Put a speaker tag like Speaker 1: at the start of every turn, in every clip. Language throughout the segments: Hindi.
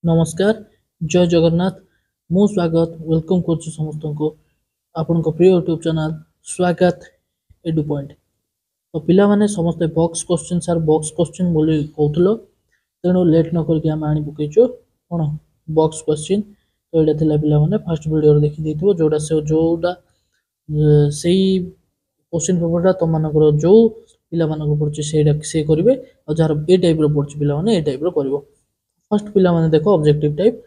Speaker 1: नमस्कार जय जगन्नाथ मु स्वागत वेलकम कर समस्त को आपण प्रिय यूट्यूब चैनल स्वागत एडु पॉइंट। तो पिला माने समस्त box question sir box question बोली कहतलो तेणु लेट न करके आम आनी पकईचु कौन बॉक्स क्वेश्चन। तो ये थिला पिला माने फर्स्ट वीडियो देखि देथिबो जोडा से जोडा सेही क्वेश्चन पेपरटा तुम मानकर जो पिला मानक पड़छि सेटा से करिवे और जार ए टाइप रो पड़छि पिला माने ए टाइप रो करिवो। फर्स्ट पिला माने देखो ऑब्जेक्टिव टाइप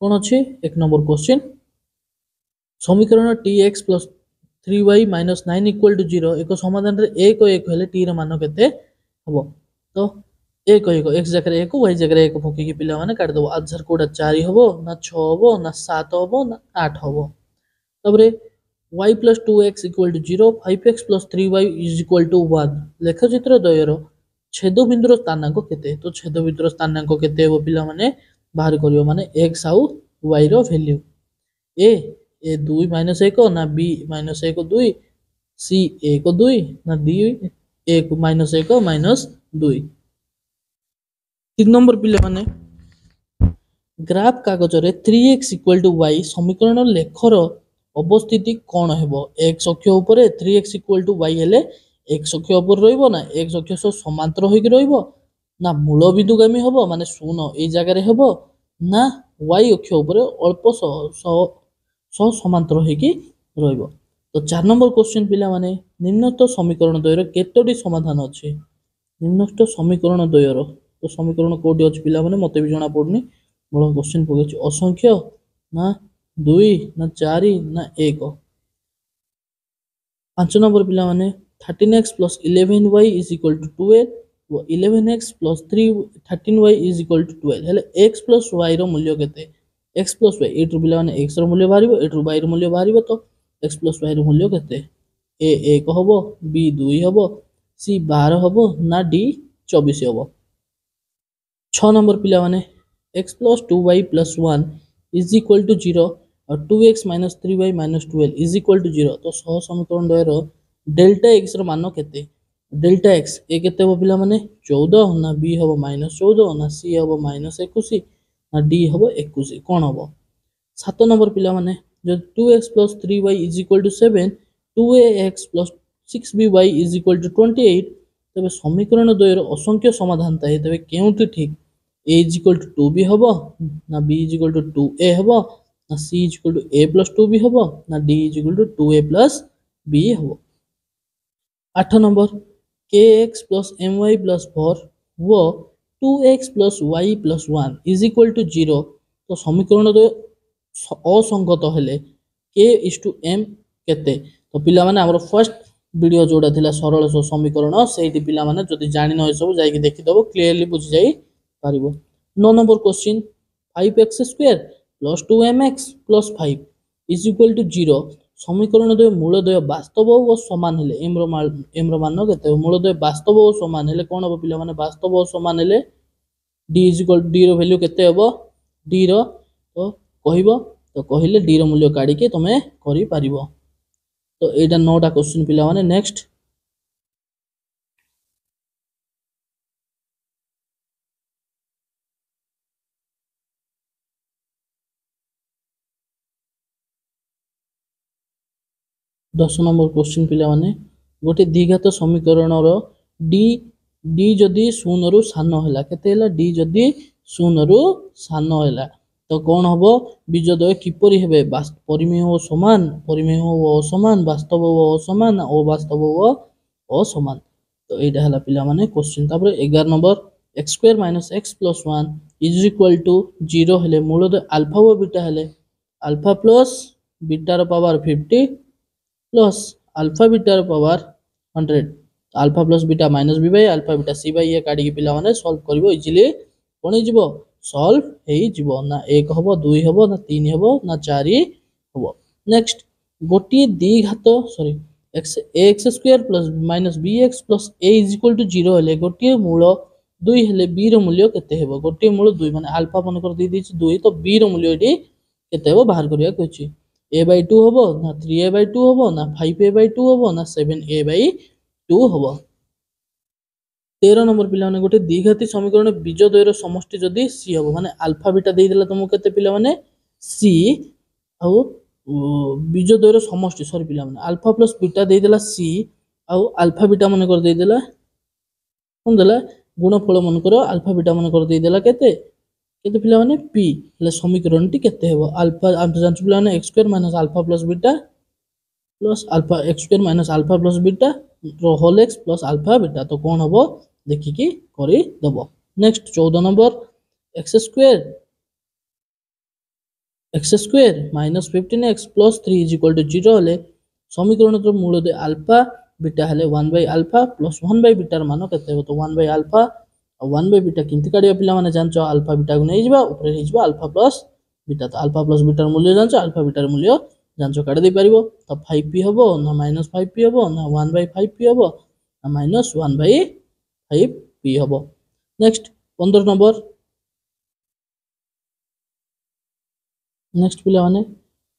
Speaker 1: कौन अच्छे एक नंबर क्वेश्चन समीकरण tx plus 3y minus 9 equal to 0 एक समाधान रे 1 1 हेले t र मान केते हबो। तो 1 1 x जगह 1 y जगह 1 फकी की पिला माने काट दबो आंसर कोडा 4 हबो ना 6 हबो ना 7 हबो ना 8 हबो। तबरे y plus 2x equal to 0 5x plus 3y is equal to 1 लेखचित्र द्वयर छेद बिंदुर स्थानांक केते। तो छेद बिंदुर स्थानांक केते हो पिला माने बाहर करियो माने x आउ y रो वैल्यू ए 2 माइनस 1 ना b माइनस 1 2 c 1 2 ना d 1 माइनस 1 माइनस 2। 3 नंबर पिला माने ग्राफ कागज रे 3x इक्वल टू y समीकरण लेखर अवस्थिति कौन हेबो। x अक्ष ऊपर 3x इक्वल टू y हेले x अक्ष ऊपर रहइबो ना x अक्ष सह समांतर होई के रहइबो ना मूल बिंदुगामी हबो माने 0 ए जगह रे हेबो ना y अक्ष ऊपर अल्प सह समांतर होई के रहइबो। तो 4 नंबर क्वेश्चन पिला माने निम्नलिखित समीकरण द्वयर केतोटी समाधान अछि। निम्नलिखित समीकरण द्वयर तो समीकरण कोडी अछि पिला माने मते भी जणा पडनी बळ क्वेश्चन पगछि असंख्य ना 2 ना 4 ना 1। 5 नंबर पिला माने 13x plus 11y is equal to 12 व 11x plus 13y is equal to 12 हेले x प्लस y रो मूल्य केते। x प्लस y एटू पिला माने x रो मूल्य बाहरिबो एटू y रो मूल्य बाहरिबो। तो x प्लस y रो मूल्य केते a 1 हबो b 2 हबो c 12 हबो ना d 24 हबो। 6 नंबर पिला माने x plus 2y plus 1 is equal to 0 और 2x minus 3y minus 12 is equal to 0। तो सह समीकरण द्वयर डेल्टा x रो मान केते। डेल्टा x ए केते हो पिला माने 14 ना b हबो माइनस 14 ना c हबो माइनस 21 ना d हबो 21 कोन हबो। 7 नंबर पिला माने जो 2x plus 3y is equal to 7 2ax plus 6by is equal to 28 तबे समीकरण द्वयर असंख्य समाधान ताहे तबे केउटी ठीक a इज इक्वल टू 2 भी हबो ना b is equal to 2a हबो ना c is equal to a plus 2 भी हबो ना d is equal to 2a plus b हबो। 8 number kx plus my plus 4 व 2x plus y plus 1 is equal to 0। तो समीकरण द्वय असंगत हेले k इज टू m केते। तो पिला माने हमर फर्स्ट वीडियो जोडा थिला सरल समीकरण सेठी पिला माने जदि जानि न सब जाई के देखि दबो क्लियरली बुझि जाई पारिबो। 9 number question 5x square plus 2mx plus 5 is equal to 0 समीकरण द्वय मूल द्वय वास्तव व समान हेले m रो मान केते मूल द्वय वास्तव व समान हेले कोन हो पिला माने वास्तव व समान हेले d इज इक्वल d रो वैल्यू केते हेबो d रो तो कहिबो तो कहिले d रो मूल्य काढी के तमे करि पारिबो। तो एटा 9टा क्वेश्चन पिला माने नेक्स्ट 10 नंबर क्वेश्चन पिला माने गोटे द्विघात समीकरण रो d जदि 0 रु सान होला केते होला d जदि 0 रु सान होला तो कोन हबो बीजद्वय किपरि हेबे परिमेय व समान परिमेय व असमान वास्तव व असमान अवास्तव व असमान। तो एटा हला पिला माने क्वेश्चन तापर 11 number x square minus x plus 1 is equal to 0 हेले मूलद्वय अल्फा व बीटा हेले अल्फा प्लस बीटा रो पावर 50 प्लस अल्फा बीटा रो power 100 alpha plus beta minus b by alpha beta c by a काडी के पिला माने सॉल्व करिवो इजीली कोन हे जिवो सॉल्व हे जिवो ना 1 हबो 2 हबो ना 3 हबो ना 4 हबो। नेक्स्ट गोटी द्विघात sorry x square plus minus bx plus a is equal to 0 हेले गोटी मूल 2 हेले b रो मूल्य केते हेबो गोटी मूल 2 माने अल्फा मन कर दी दिछि 2 तो b रो मूल्य एटी केते हेबो बाहर करिया कहछि a by 2 हबो ना 3a by 2 हबो ना 5a by 2 हबो ना 7a by 2 हबो। 13 नंबर पिला माने गोटे द्विघाती समीकरण बीज द्वयर समष्टि जदि सी हम माने अल्फा बीटा दे देला तुमको केते पिला माने सी आउ बीज द्वयर समष्टि सॉरी पिला माने अल्फा प्लस बीटा दे देला सी आउ अल्फा बीटा माने कर दे देला कोन देला गुणफल मन कर अल्फा बीटा मन कर दे देला केते केते पिला माने पी ले समीकरण टी केते हेबो अल्फा आप जान पिला माने x square minus alpha plus beta plus alpha x square minus alpha plus beta whole x plus alpha beta तो कौन हम देखिकी करी दबो। Next 14 number x square minus 15x plus 3 is equal to 0 हेले समीकरण तो मूल दे अल्फा बीटा हेले 1 by alpha plus 1 by beta मान केते हो तो 1 बाय अल्फा और 1 बाय बीटा किंती काढिया पिला माने जानचो अल्फा बीटा को नै जिबा ऊपर हे जिबा अल्फा प्लस बीटा तो अल्फा प्लस बीटा मूल्य जानचो अल्फा बीटा मूल्य जानचो काढे दे परिबो तो 5p हबो ना -5p हबो ना 1 बाय 5p हबो ना -1 बाय 5p हबो। नेक्स्ट 15 नंबर नेक्स्ट पिला माने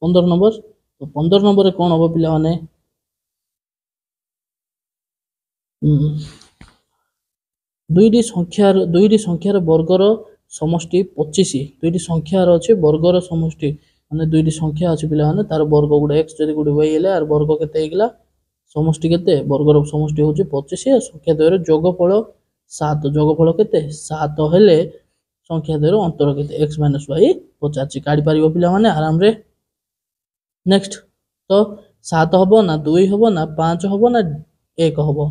Speaker 1: 15 नंबर तो 15 नंबर रे कोन हबो पिला माने दुईटी संख्यार वर्गर समष्टि 25 दुईटी संख्यार अछि वर्गर समष्टि माने दुईटी संख्या अछि पिला माने तार वर्ग गुडे x जदि गुडे y हेले आर वर्ग केते हेगला समष्टि केते वर्गर समष्टि होछि 25 संख्या द्वयर जोगफल 7 जोगफल केते 7 हेले संख्या द्वयर अंतर केते x y पचाची काढी परिबो पिला माने आराम रे। नेक्स्ट तो 7 हबो ना 2 हबो ना 5 हबो ना 1 हबो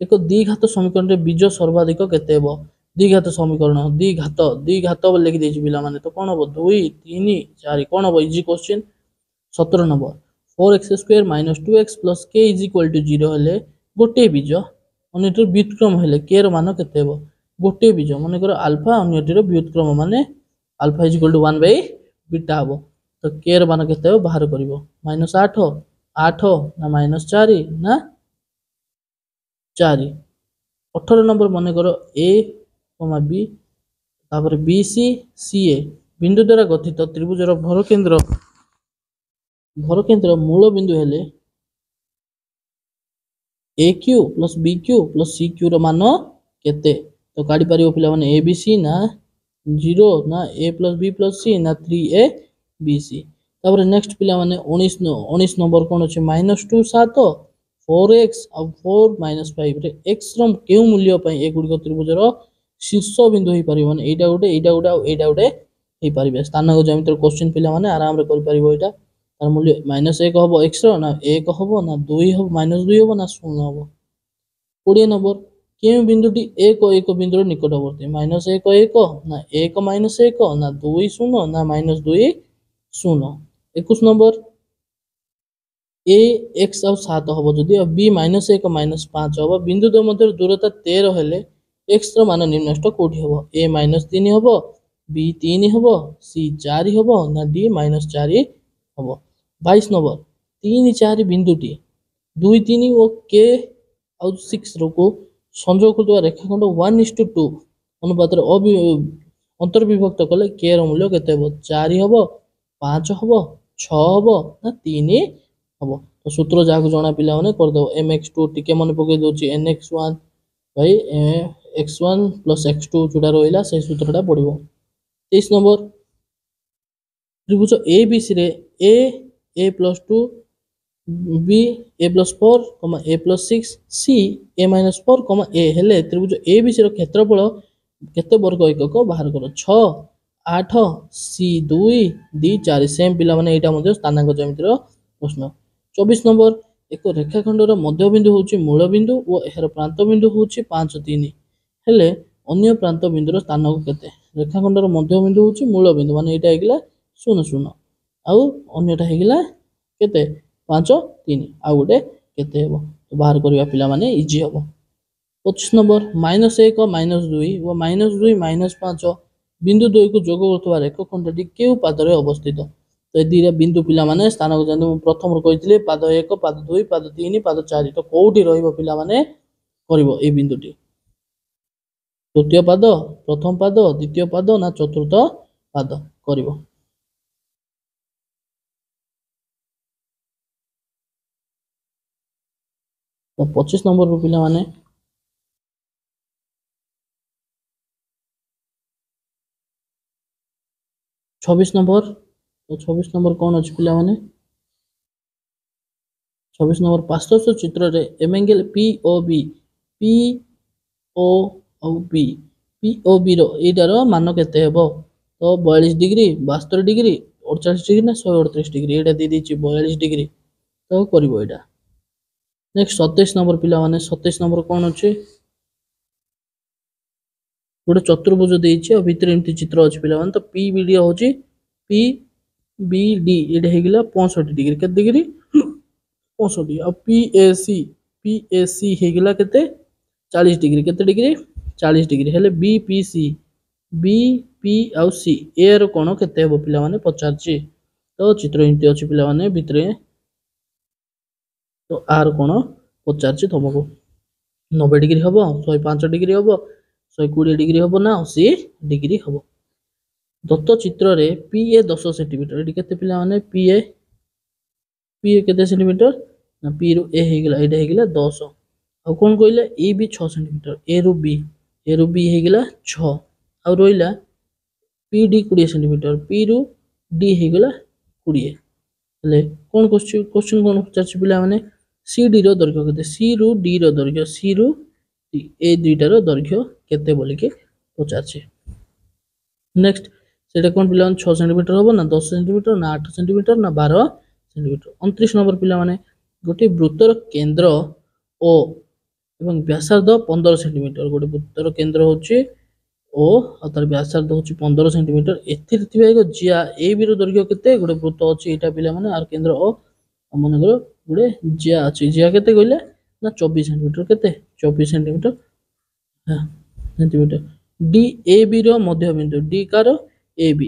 Speaker 1: एक द्विघात समीकरण रे बीज सर्वाधिक केते हेबो द्विघात समीकरण द्विघात लिखि देछि पिला माने तो कोन हबो 2 3 4 कोन हबो easy question 17 number 4x square minus 2x plus k is equal to 0 हेले गोटे बीज अन्यटर व्युत्क्रम हेले k रो मान केते हेबो गोटे बीज माने कर अल्फा अन्यटर व्युत्क्रम माने alpha is equal to 1 by beta हबो तो k रो मान केते हेबो बाहर करिवो -8 8 ना -4 ना 4 18 नंबर मन कर ए बी तापर बी सी सी ए बिंदु द्वारा गठित त्रिभुजर भर केंद्र मूल बिंदु हेले A Q plus B Q plus C Q रो मान केते तो काढी परियो पिला माने ए बी सी ना 0 ना ए प्लस बी प्लस सी ना 3a बी सी तापर नेक्स्ट पिला माने 19 नंबर कोन अछि -2 7 4x और 4 -5 रे x रो केउ मूल्य पय ए गुडी त्रिभुजर शीर्ष बिंदु हे परिबन एटा गोटे हे परिबे स्थानक ज्यामिति क्वेश्चन पिला माने आराम रे कर परिबो एटा तार मूल्य -1 हबो x रो ना 1 हबो ना 2 हबो -2 हबो ना 0 हबो। 20 नंबर केउ बिंदुटी 1 1 बिंदुर निकटवर्ती -1 1 ना 1 -1 ना 2 0 ना -2 0। 21 नंबर ए x और 7 हबो जदि b -1 -5 हबो बिंदु दो मध्य दूरता 13 हेले x रो मान निम्नष्ट कोठी हबो a -3 हबो b 3 हबो c 4 हबो ना d -4 हबो। 22 नंबर 3 4 बिंदुटी 2 3 ओ k और 6 रो को संयोग करतवा रेखाखंड 1:2 अनुपात रे अंतर्विभक्त कले k रो मूल्य केते हबो 4 हबो 5 हबो 6 हबो ना 3 हबो तो सूत्र जाको जणा पिला माने कर दो mx2 टिके मन पके दोची nx1 भाई x1 प्लस x2 जोडा रोइला से सूत्रटा पडिबो। 23 नंबर त्रिभुज ABC रे a +2 b a+4 a+6 c a-4 a हेले त्रिभुज ABC रो क्षेत्रफल केते वर्ग एकक बाहर करो 6 8 c 2 d 4 सेम पिला माने एटा मध्ये स्थानांक ज्यामिति रो प्रश्न। 24 नंबर एक रेखाखंडर मध्यबिंदु होची मूल बिंदु और एहर प्रांत बिंदु होची 5 3 हेले अन्य प्रांत बिंदुर स्थानक केते रेखाखंडर मध्यबिंदु होची मूल बिंदु माने एटा हेगला 0 0 आउ अन्यटा हेगला केते 5 3 आ गोटे केते हेबो तो बाहर करिया पिला माने इजी हेबो। 25 नंबर -1 -2 व -2 -5 बिंदु 2 को जोग करथवा रेखाखंडटी केउ पादरे अवस्थित तो ए दिरा बिंदु पिला माने स्थानक जंतु प्रथम रो कहितले पाद 1 पाद 2 पाद 3 पाद 4 तो कोउठी रहइबो पिला माने करिवो ए बिंदुटी तृतीय पाद प्रथम पाद द्वितीय पाद ना चतुर्थ पाद करिवो। तो 25 नंबर रो पिला माने 26 नंबर तो 26 नंबर कौन अच्छे पिला माने 26 नंबर पार्श्वस्थ चित्र रे M angle P O B P O B रो एटार मान केते हेबो तो 42 डिग्री 72 डिग्री 48 डिग्री ना 138 डिग्री एटा दे देछि 42 डिग्री तो करबो एटा नेक्स्ट 27 नंबर पिला माने 27 नंबर कौन अच्छे गोटे चतुर्भुज देछि और भितर एमती चित्र अछि पिला माने तो पी बी डी होछि पी बी डी एटा हे गेला 65 डिग्री केते डिग्री 65 और पी ए सी हे गेला केते 40 डिग्री केते डिग्री 40 डिग्री हेले B P C B P आउ सी एर कोण केते हेबो पिला माने पचारछि तो चित्र एमती अछि पिला माने भितरे तो आर कोण पचारछि तुमको 90 डिग्री हम 105 डिग्री हम 120 डिग्री हम ना 80 डिग्री हम दत्त चित्र रे पी ए 10 सेंटीमीटर एटी केते पिला माने पी ए केते सेंटीमीटर ना पी रु ए हे गेला एटा हे गेला 10 आ कोन कहले ए बी 6 सेंटीमीटर ए रु बी हे गेला 6 आ रोइला पी डी 20 सेंटीमीटर पी रु डी हे गेला 20 हेले कोन क्वेश्चन कोन पचारछि पिला माने सी डी रो दैर्घ्य केते सी रु डी रो दैर्घ्य सी रु डी ए दुईटार दैर्घ्य केते बोली के पचारछि नेक्स्ट सेटा कोन पिला 6 सेंटीमीटर होबो ना 10 सेंटीमीटर ना 8 सेंटीमीटर ना 12 सेंटीमीटर 29 नंबर पिला माने गोटे वृत्तर केंद्र ओ एवं व्यासार्ध 15 सेंटीमीटर गोटे वृत्तर केंद्र होछि ओ आ तार व्यासार्ध होछि 15 सेंटीमीटर एथिर थिबा एक जिया ए बी रो दैर्घ्य केते गोटे वृत्त अछि एटा पिला माने आर केंद्र ओ मन करो गोटे जिया अछि जिया केते कहले ना 24 सेंटीमीटर केते 24 centimetre centimetre D A B रो मध्य बिंदु D car A B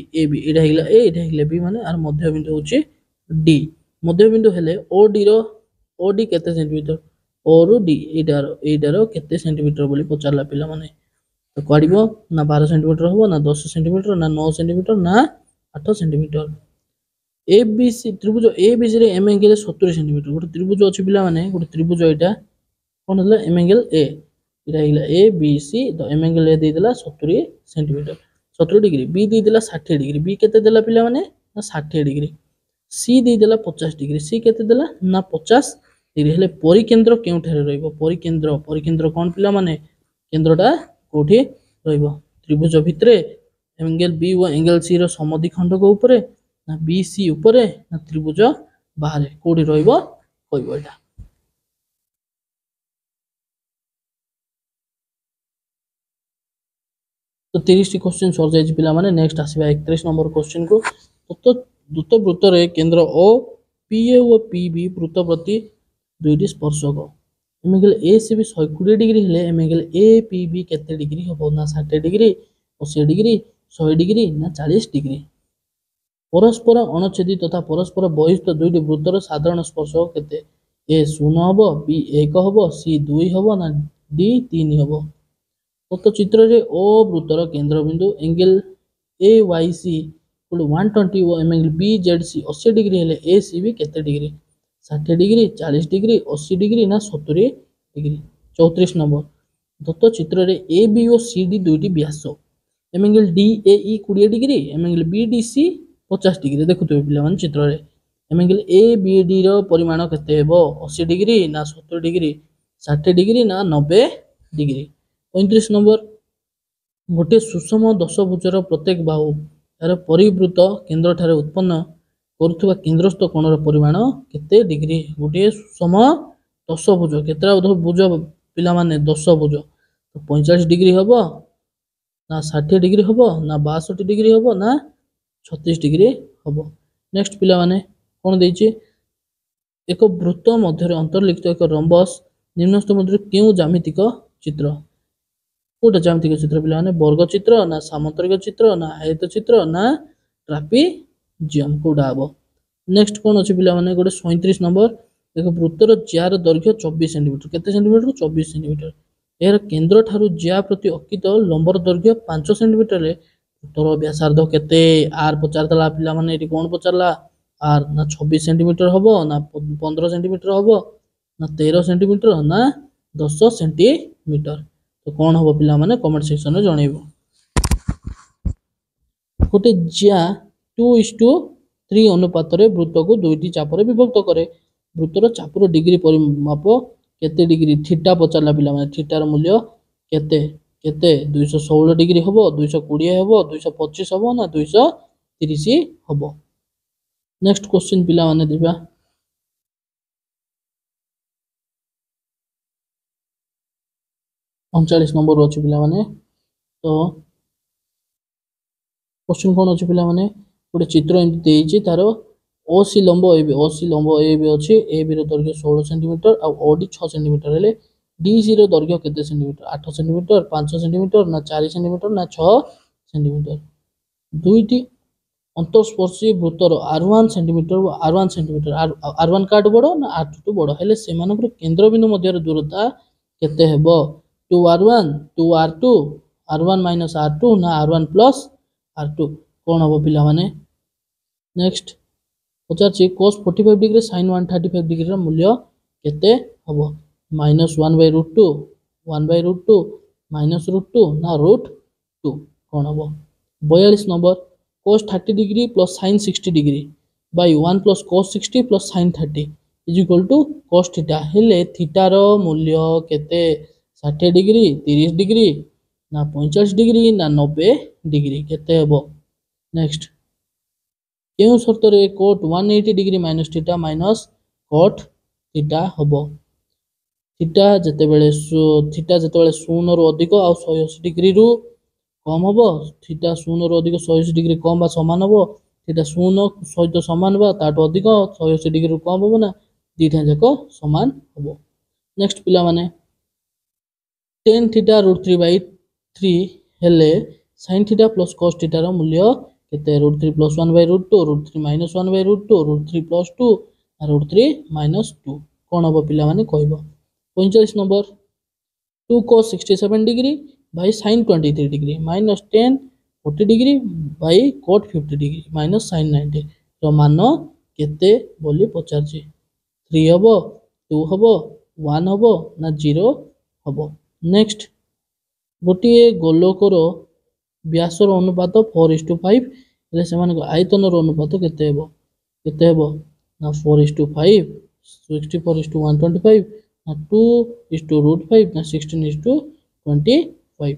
Speaker 1: Etah हेगला B माने आर मध्य बिंदु होछि डी मध्य बिंदु हेले ओ डी केते सेंटीमीटर ओ रु डी एटारो केते सेंटीमीटर बोली पचारला पिला माने तो काढिबो ना 12 सेंटीमीटर होबो ना 10 सेंटीमीटर ना 9 सेंटीमीटर ना 8 सेंटीमीटर ए बी सी त्रिभुज ए बी सी रे एम एंगल 70 सेंटीमीटर गोटे त्रिभुज अछि पिला माने गोटे त्रिभुज एटा कोन हला एम एंगल ए एटा हिला ए बी सी तो एम एंगल ए दे देला 70 सेंटीमीटर 70 डिग्री बी दे देला 60 डिग्री बी केते देला पिला माने ना 60 डिग्री सी दे देला 50 डिग्री सी केते देला ना 50 डिग्री हेले परिकेंद्र केउठारे रहइबो परिकेंद्र कोन पिला माने केंद्रटा कोठी रहइबो त्रिभुज भितरे एंगल बी व एंगल सी रो समद्विखंड को ऊपरे ना बी सी ऊपरे ना त्रिभुज बाहर कोठी रहइबो कहइबो एटा तो 30 टी क्वेश्चन सॉल्व जाय पिला माने नेक्स्ट आसीबा 31 नंबर क्वेश्चन को तो द्रुत वृत्त रे केंद्र ओ पी ए व पी बी वृत्त प्रति दुईटी स्पर्शक angle A C B 120 degree हेले एंगल ए पी बी केते डिग्री हबो ना 60 डिग्री 80 डिग्री 100 डिग्री ना 40 डिग्री परस्पर अणछेदी तथा परस्पर बहिष्ठ दुईटी वृत्तर साधारण स्पर्शक केते ए 0 हबो बी 1 हबो सी 2 हबो ना डी 3 हबो तो चित्र रे ओ वृत्तर केंद्र बिंदु एंगल ए वाई सी 120 व angle B Z C 80 degree हेले ए सी बी केते डिग्री 60 डिग्री 40 डिग्री 80 डिग्री ना 70 डिग्री 34 नंबर दत्त चित्र रे ए बी और सी डी दुईटी व्यास angle D A E 20 degree angle B D C 50 degree देखुथबे पिला माने चित्र रे एंगल ए बी डी रो परिमाण केते हेबो 80 डिग्री ना 70 डिग्री 60 डिग्री ना 90 डिग्री 35 नंबर गोटे सुषम दशभुजर प्रत्येक बाहु यार परिवृत केंद्र ठारे उत्पन्न करुवा केंद्रस्थ कोणर परिमाण केते डिग्री गोटे सुषम दशभुज केतरा भुज पिला माने दशभुज तो 45 डिग्री हबो ना 60 डिग्री हबो ना 62 डिग्री हबो ना 36 डिग्री हबो नेक्स्ट पिला माने कोन देछि एक वृत्त मध्य अंतर्लिखित एक रंबस निम्नस्थ मध्य केउ ज्यामितिक चित्र कोटा ज्यामितिक चित्र पिला माने वर्ग चित्र ना सामांतरिक चित्र ना आयत चित्र ना ट्रापेजियम कोडा हबो नेक्स्ट कोन अछि पिला माने गोटे 37 नंबर एक वृत्तर ज्यार दैर्घ्य 24 सेंटीमीटर केते सेंटीमीटर 24 सेंटीमीटर एयर केंद्र ठारू ज्या प्रति अंकित लंबर दैर्घ्य 5 सेंटीमीटर रे वृत्तर व्यासार्ध केते आर पचारतला पिला माने एटी कोन पचारला आर ना 26 सेंटीमीटर हबो ना 15 सेंटीमीटर हबो ना 13 सेंटीमीटर ना 10 सेंटीमीटर तो कौन हम पिला माने कमेंट सेक्शन में जनइबो गोटे जिया 2:3 अनुपात वृत्त को दुईटी चापर विभक्त करे। वृत्तर चापर डिग्री परिमाप केते डिग्री थीटा पचारा पिला माने थीटार मूल्य केते केते 216 डिग्री हम 220 हम 225 हम ना 230 हम। नेक्स्ट क्वेश्चन पिला माने दिबा 39 नंबर अच्छी पिला माने। तो क्वेश्चन कौन अच्छी पिला माने गोटे चित्र एमती देइछि तार ओसी लंब ए बी अच्छी ए बी दैर्घ्य 16 सेंटीमीटर आ ओडी 6 सेंटीमीटर हेले डीसी रो दैर्घ्य केते सेंटीमीटर 8 सेंटीमीटर 5 सेंटीमीटर ना 4 सेंटीमीटर ना 6 सेंटीमीटर। दुईटी अंतस्पर्शी वृत्तर R1 centimetre R1 centimetre R1 काट बड़ ना R2 बड़ हेले से मानकर केंद्रबिंदु मध्य दूरता केते हेबो 2R1 2R2 R1 minus R2 ना R1 प्लस R2 कौन हम पिला माने। नेक्स्ट पचार cos 45 डिग्री sin 135 डिग्री मूल्य केते हम -1/√2 1/√2 -√2 ना √2 कौन हम। 42 number cos 30 degree plus sin 60 degree by 1 plus cos 60 plus sin 30 is equal to cos theta हेले थीटार मूल्य केते 60 डिग्री 30 डिग्री ना 45 डिग्री ना 90 डिग्री केते हेबो। नेक्स्ट केउ शर्त रे cot 180 degree minus theta minus cot theta हबो। थीटा जते बेले 0 रो अधिक आ 180 डिग्री रो कम हबो थीटा 0 रो अधिक 180 डिग्री कम बा समान हबो थीटा 0 सहित समान बा ताटो अधिक 180 डिग्री रो कम हबो ना दीटा जाक समान हबो। नेक्स्ट पिला माने tan थीटा √3/3 हेले sin theta plus cos theta रो मूल्य केते √3 प्लस 1/√2 √3 माइनस 1/√2 √3 प्लस 2 √3 माइनस 2 कौन हम पिला माने कहबो। 45 number 2 cos 67 degree by sin 23 degree minus 10 40 degree by cot 50 degree minus sin 90 रो मान केते बोली पचार 3 हबो 2 हबो 1 हबो ना 0 हबो। नेक्स्ट गोटे गोलकर व्यासर अनुपात 4:5 हेले से आयतन अनुपात केते हेबो ना 4:5 64:125 ना 2:5 ना 16:25।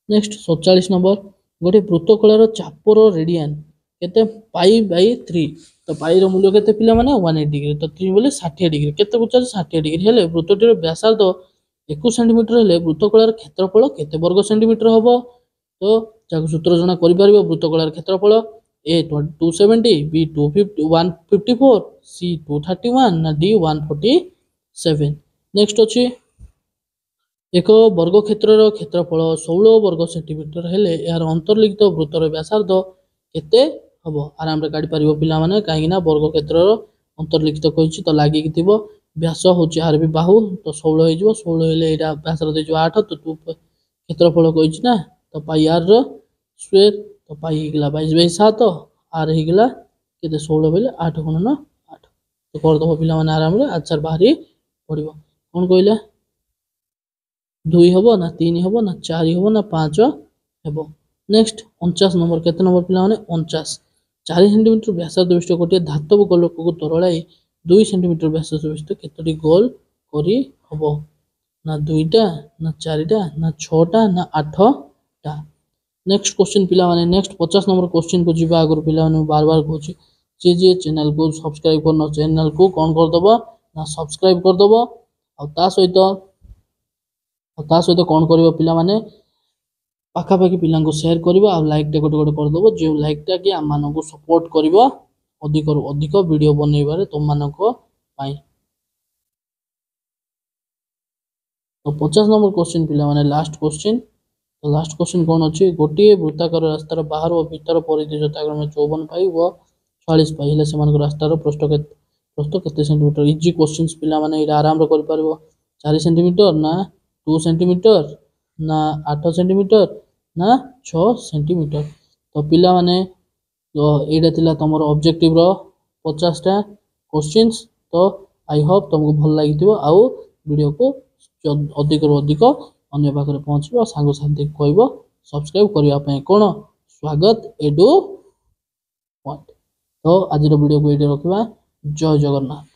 Speaker 1: नेक्स्ट 47 नंबर गोटे वृत्तकलार चापर रेडियन केते π/3 तो पाई रो मूल्य केते पिला माने 180 डिग्री तो 3 बोले 60 डिग्री केते पचार 60 डिग्री हेले वृत्तटीर व्यासार्ध 21 सेंटीमीटर हेले वृत्तकलार क्षेत्रफल केते वर्ग सेंटीमीटर हबो। तो जाको सूत्र जना करि परिबो वृत्तकलार क्षेत्रफल A 270 B 154 C 231 ना D 147। नेक्स्ट अछि एक वर्ग क्षेत्रर क्षेत्रफल 16 वर्ग सेंटीमीटर हेले यार अंतर्लिखित वृत्तर व्यासार्ध केते हबो आराम रे काढी परिबो पिला माने काहे ना वर्ग क्षेत्रर अंतर्लिखित कहिछि तो लागि थिबो व्यास होछि आर भी बाहु तो 16 हे जिवो 16 हेले एटा व्यासार्ध हे जिवो 8 तो तू क्षेत्रफल कहिछि ना तो पाई आर रो स्क्वायर तो पाई हिगला 22/7 आर हिगला केते 16 बेले 8 गुणन 8 तो कर दबो पिला माने आराम रे आंसर बाहरी पड़िबो कोन कहला 2 हबो ना 3 हबो ना 4 हबो ना 5 हबो। नेक्स्ट 49 नंबर केते नंबर पिला माने 49 4 सेंटीमीटर व्यासार्ध विशिष्ट गोटे धातव गोलक को तरलाई 2 सेंटीमीटर व्यासार्ध विशिष्ट केतोटी गोल करी हबो ना 2टा ना 4टा ना 6टा ना 8टा। नेक्स्ट क्वेश्चन पिला माने नेक्स्ट 50 नंबर क्वेश्चन को जीवा आगर पिला माने बार बार कहूची जे चैनल को सब्सक्राइब करनो चैनल को कोन कर दबो ना सब्सक्राइब कर दबो आ ता सहित कोन करिवो पिला माने पाखा पाखी पिला को शेयर करिवो आ लाइक टे गोटे गोटे कर दबो जे लाइक टा कि हम मानको सपोर्ट करिवो अधिक रु अधिक वीडियो बनैबारे तुम मानको पाई। तो 50 नंबर क्वेश्चन पिला माने लास्ट क्वेश्चन तो लास्ट क्वेश्चन कौन अच्छी गोटे वृत्ताकार रास्तार बाहर और भीतर परिधि यथाक्रम 54 पाई व 46 पाई हेले से रास्तार प्रस्थ केते सेंटीमीटर इजी क्वेश्चन पिला माने एटा आराम रे करि परबो 4 सेंटीमीटर ना 2 सेंटीमीटर ना 8 सेंटीमीटर ना 6 सेंटीमीटर। तो पिला माने तो एटा थिला तमरो ऑब्जेक्टिव रो 50 टा क्वेश्चंस तो आई होप तुमको भल लागिथिबो आ वीडियो को अधिक रु अधिक अन्य पाखरे पहुँचबो सांग साथी कहबो सब्सक्राइब करिया पय कोन स्वागत एडु। पॉइंट। तो आज वीडियो को ये रखा। जय जगन्नाथ।